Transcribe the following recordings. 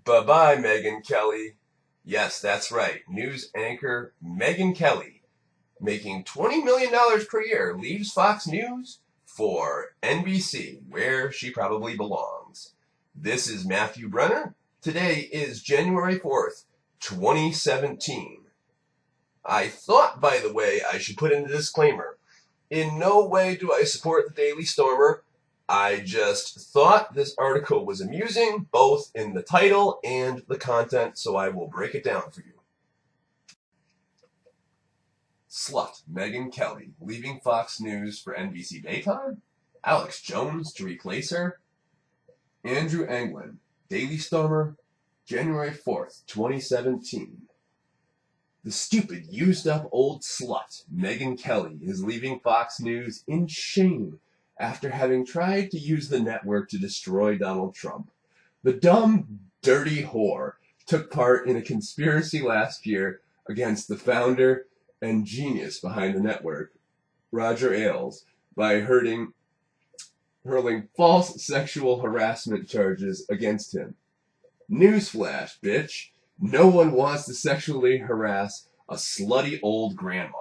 Buh-bye Megyn Kelly. Yes, that's right. News anchor Megyn Kelly, making $20 million per year, leaves Fox News for NBC, where she probably belongs. This is Matthew Brenner. Today is January 4th, 2017. I thought, by the way, I should put in a disclaimer. In no way do I support the Daily Stormer. I just thought this article was amusing, both in the title and the content, so I will break it down for you. Slut Megyn Kelly leaving Fox News for NBC Daytime? Alex Jones to replace her? Andrew Anglin, Daily Stormer, January 4th, 2017. The stupid, used-up old slut, Megyn Kelly, is leaving Fox News in shame after having tried to use the network to destroy Donald Trump. The dumb, dirty whore took part in a conspiracy last year against the founder and genius behind the network, Roger Ailes, by hurling false sexual harassment charges against him. Newsflash, bitch. No one wants to sexually harass a slutty old grandma.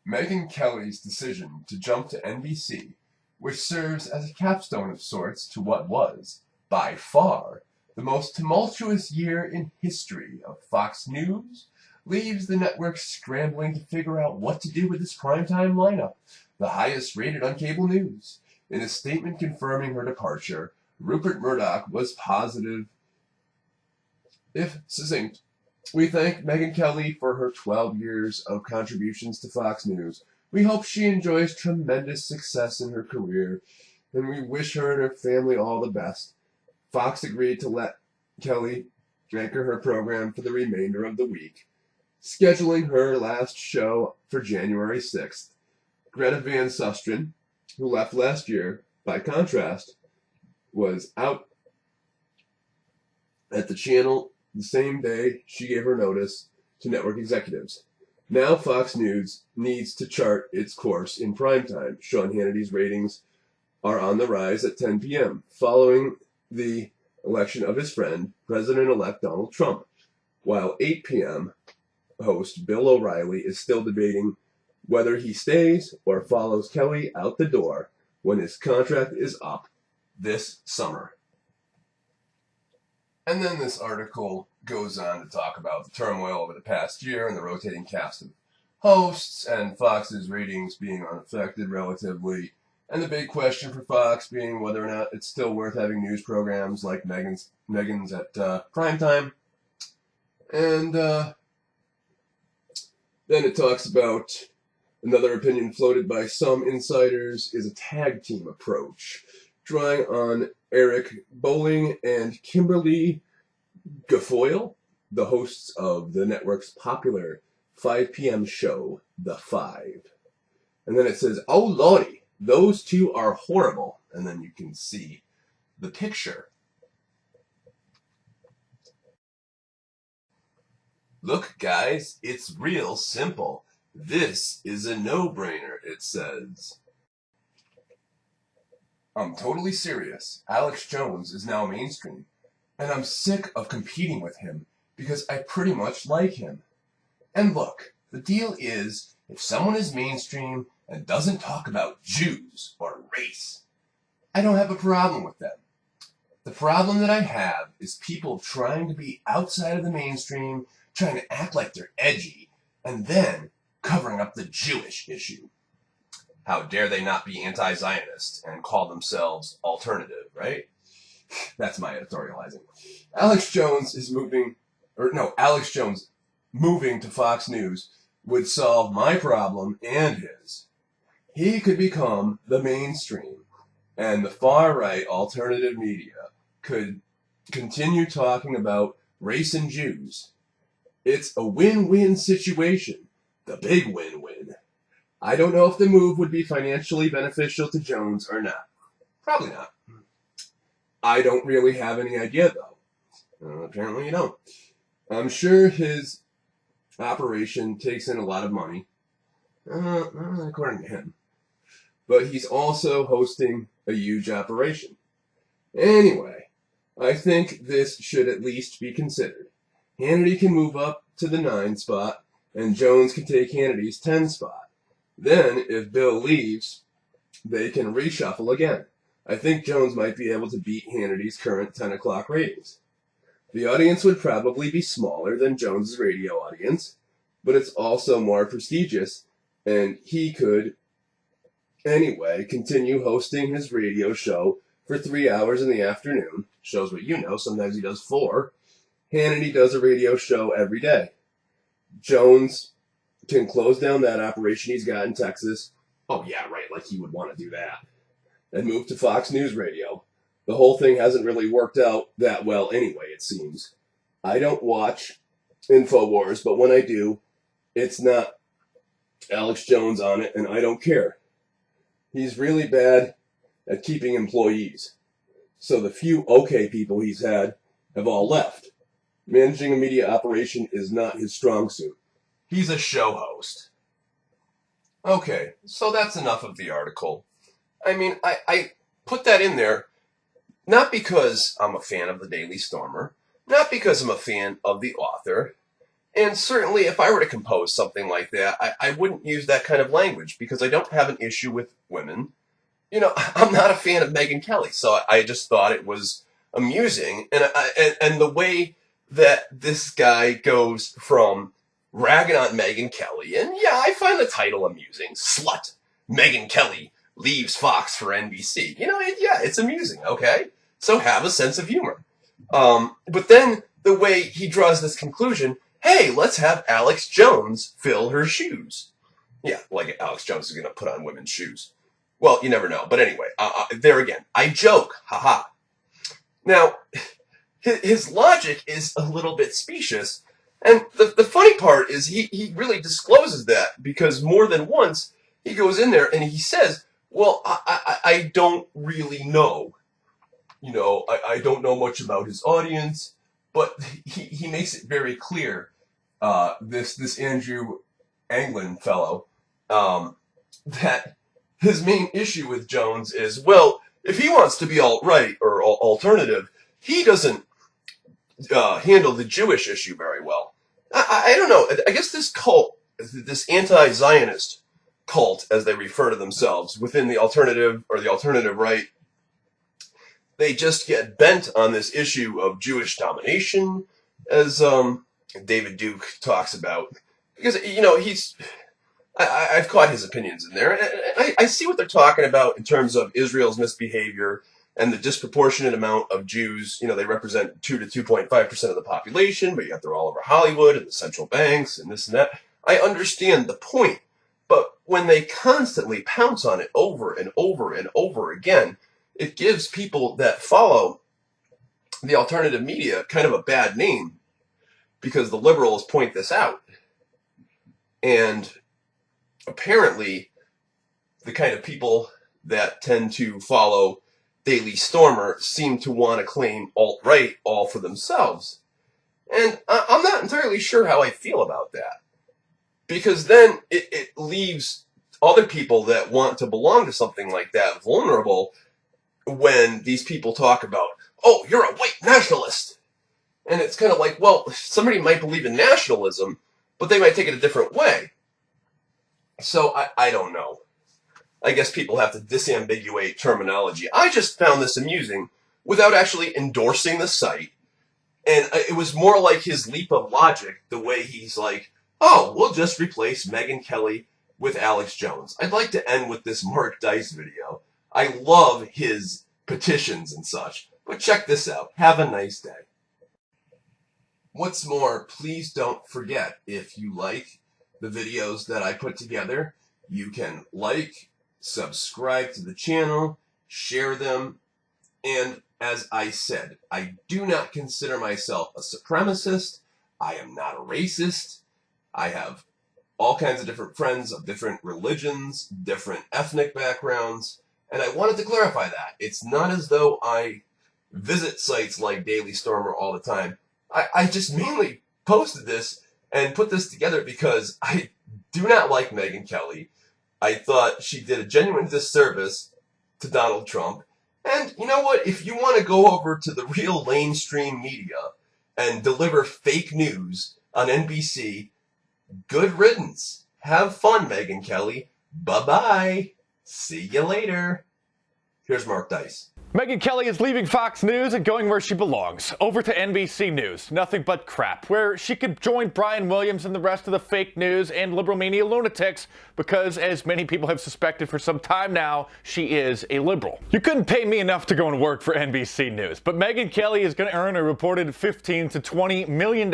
Megyn Kelly's decision to jump to NBC, which serves as a capstone of sorts to what was, by far, the most tumultuous year in history of Fox News, leaves the network scrambling to figure out what to do with its primetime lineup, the highest rated on cable news. In a statement confirming her departure, Rupert Murdoch was positive, if succinct. We thank Megyn Kelly for her 12 years of contributions to Fox News. We hope she enjoys tremendous success in her career, and we wish her and her family all the best. Fox agreed to let Kelly anchor her program for the remainder of the week, scheduling her last show for January 6th. Greta Van Susteren, who left last year, by contrast, was out at the channel the same day she gave her notice to network executives. Now Fox News needs to chart its course in primetime. Sean Hannity's ratings are on the rise at 10 p.m., following the election of his friend, President-elect Donald Trump, while 8 p.m. host Bill O'Reilly is still debating whether he stays or follows Kelly out the door when his contract is up this summer. And then this article goes on to talk about the turmoil over the past year and the rotating cast of hosts and Fox's ratings being unaffected relatively, and the big question for Fox being whether or not it's still worth having news programs like Megyn's at primetime. And then it talks about another opinion floated by some insiders is a tag team approach, drawing on Eric Bowling and Kimberly Guilfoyle, the hosts of the network's popular 5 p.m. show, The Five. And then it says, oh lordy, those two are horrible. And then you can see the picture. Look, guys, it's real simple. This is a no-brainer, it says. I'm totally serious. Alex Jones is now mainstream, and I'm sick of competing with him because I pretty much like him. And look, the deal is, if someone is mainstream and doesn't talk about Jews or race, I don't have a problem with them. The problem that I have is people trying to be outside of the mainstream, trying to act like they're edgy, and then covering up the Jewish issue. How dare they not be anti-Zionist and call themselves alternative, right? That's my editorializing. Alex Jones moving to Fox News would solve my problem and his. He could become the mainstream, and the far-right alternative media could continue talking about race and Jews. It's a win-win situation. The big win-win. I don't know if the move would be financially beneficial to Jones or not. Probably not. I don't really have any idea, though. Apparently you don't. I'm sure his operation takes in a lot of money. Not according to him. but he's also hosting a huge operation. Anyway, I think this should at least be considered. Hannity can move up to the 9 spot, and Jones can take Hannity's 10 spot. Then, if Bill leaves, they can reshuffle again. I think Jones might be able to beat Hannity's current 10 o'clock ratings. The audience would probably be smaller than Jones's radio audience, but it's also more prestigious, and he could, anyway, continue hosting his radio show for 3 hours in the afternoon. Shows what you know, sometimes he does 4. Hannity does a radio show every day. Jones can close down that operation he's got in Texas. Oh yeah, right, like he would want to do that. And move to Fox News Radio. The whole thing hasn't really worked out that well anyway, it seems. I don't watch InfoWars, but when I do, it's not Alex Jones on it, and I don't care. He's really bad at keeping employees. So the few okay people he's had have all left. Managing a media operation is not his strong suit. He's a show host. Okay, so that's enough of the article. I mean, I put that in there not because I'm a fan of the Daily Stormer, not because I'm a fan of the author, and certainly if I were to compose something like that, I wouldn't use that kind of language because I don't have an issue with women. You know, I'm not a fan of Megyn Kelly, so I just thought it was amusing, and the way that this guy goes from ragging on Megyn Kelly, and yeah, I find the title amusing. Slut. Megyn Kelly leaves Fox for NBC. You know, it's amusing, okay? So have a sense of humor. But then the way he draws this conclusion, hey, let's have Alex Jones fill her shoes. Yeah, like Alex Jones is going to put on women's shoes. Well, you never know. But anyway, there again, I joke. Haha. Now, his logic is a little bit specious, and the funny part is he really discloses that, because more than once he goes in there and he says, well, I don't really know. You know, I don't know much about his audience, but he makes it very clear, this Andrew Anglin fellow, that his main issue with Jones is, well, if he wants to be alt-right or alternative, he doesn't handle the Jewish issue very well. I don't know. I guess this cult, this anti-Zionist cult, as they refer to themselves, within the alternative or the alternative right, they just get bent on this issue of Jewish domination, as David Duke talks about. Because, you know, I've caught his opinions in there, and I see what they're talking about in terms of Israel's misbehavior and the disproportionate amount of Jews. You know, they represent 2 to 2.5% of the population, but yet they're all over Hollywood and the central banks and this and that. I understand the point, but when they constantly pounce on it over and over and over again, it gives people that follow the alternative media kind of a bad name, because the liberals point this out. And apparently, the kind of people that tend to follow Daily Stormer seem to want to claim alt-right all for themselves. And I'm not entirely sure how I feel about that. Because then it leaves other people that want to belong to something like that vulnerable when these people talk about, oh, you're a white nationalist. And it's kind of like, well, somebody might believe in nationalism, but they might take it a different way. So I don't know. I guess people have to disambiguate terminology. I just found this amusing without actually endorsing the site. And it was more like his leap of logic, the way he's like, oh, we'll just replace Megyn Kelly with Alex Jones. I'd like to end with this Mark Dice video. I love his petitions and such. But check this out. Have a nice day. What's more, please don't forget, if you like the videos that I put together, you can like, subscribe to the channel, share them, and as I said, I do not consider myself a supremacist. I am not a racist. I have all kinds of different friends of different religions, different ethnic backgrounds, and I wanted to clarify that. It's not as though I visit sites like Daily Stormer all the time. I just mainly posted this and put this together because I do not like Megyn Kelly. I thought she did a genuine disservice to Donald Trump. And you know what? If you want to go over to the real mainstream media and deliver fake news on NBC, good riddance. Have fun, Megyn Kelly. Bye-bye. See you later. Here's Mark Dice. Megyn Kelly is leaving Fox News and going where she belongs, over to NBC News, nothing but crap, where she could join Brian Williams and the rest of the fake news and liberal media lunatics because, as many people have suspected for some time now, she is a liberal. You couldn't pay me enough to go and work for NBC News, but Megyn Kelly is going to earn a reported $15 to $20 million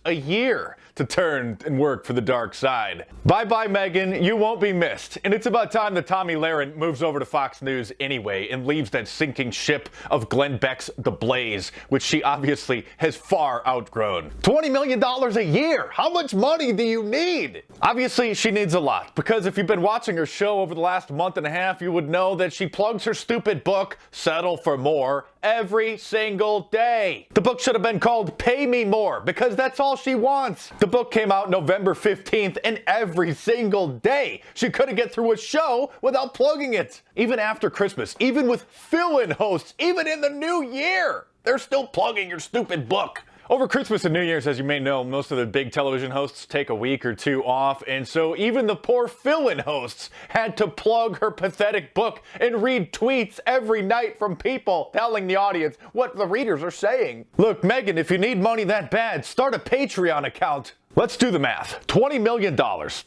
a year to turn and work for the dark side. Bye-bye, Megyn. You won't be missed. And it's about time that Tomi Lahren moves over to Fox News anyway and leaves that sinking ship of Glenn Beck's The Blaze, which she obviously has far outgrown. $20 million a year! How much money do you need? Obviously, she needs a lot, because if you've been watching her show over the last month and a half, you would know that she plugs her stupid book, Settle for More, every single day. The book should have been called Pay Me More, because that's all she wants. The book came out November 15th, and every single day she couldn't get through a show without plugging it. Even after Christmas, even with fill-in hosts, even in the new year, they're still plugging your stupid book. Over Christmas and New Year's, as you may know, most of the big television hosts take a week or two off, and so even the poor fill-in hosts had to plug her pathetic book and read tweets every night from people telling the audience what the readers are saying. Look, Megyn, if you need money that bad, start a Patreon account. Let's do the math. $20 million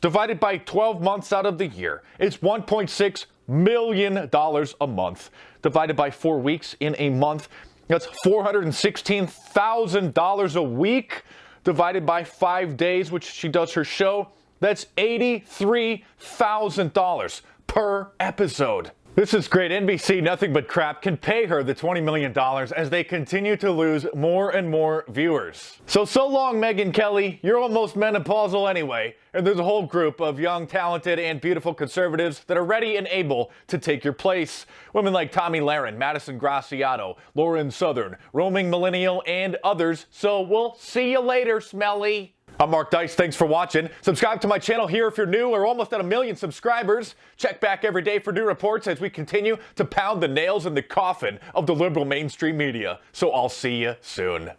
divided by 12 months out of the year is $1.6 million a month. Divided by 4 weeks in a month, that's $416,000 a week. Divided by 5 days, which she does her show, that's $83,000 per episode. This is great. NBC, nothing but crap, can pay her the $20 million as they continue to lose more and more viewers. So long, Megyn Kelly. You're almost menopausal anyway, and there's a whole group of young, talented, and beautiful conservatives that are ready and able to take your place. Women like Tomi Lahren, Madison Graciato, Lauren Southern, Roaming Millennial, and others. So we'll see you later, Smelly. I'm Mark Dice. Thanks for watching. Subscribe to my channel here if you're new. We're almost at 1 million subscribers. Check back every day for new reports as we continue to pound the nails in the coffin of the liberal mainstream media. So I'll see you soon.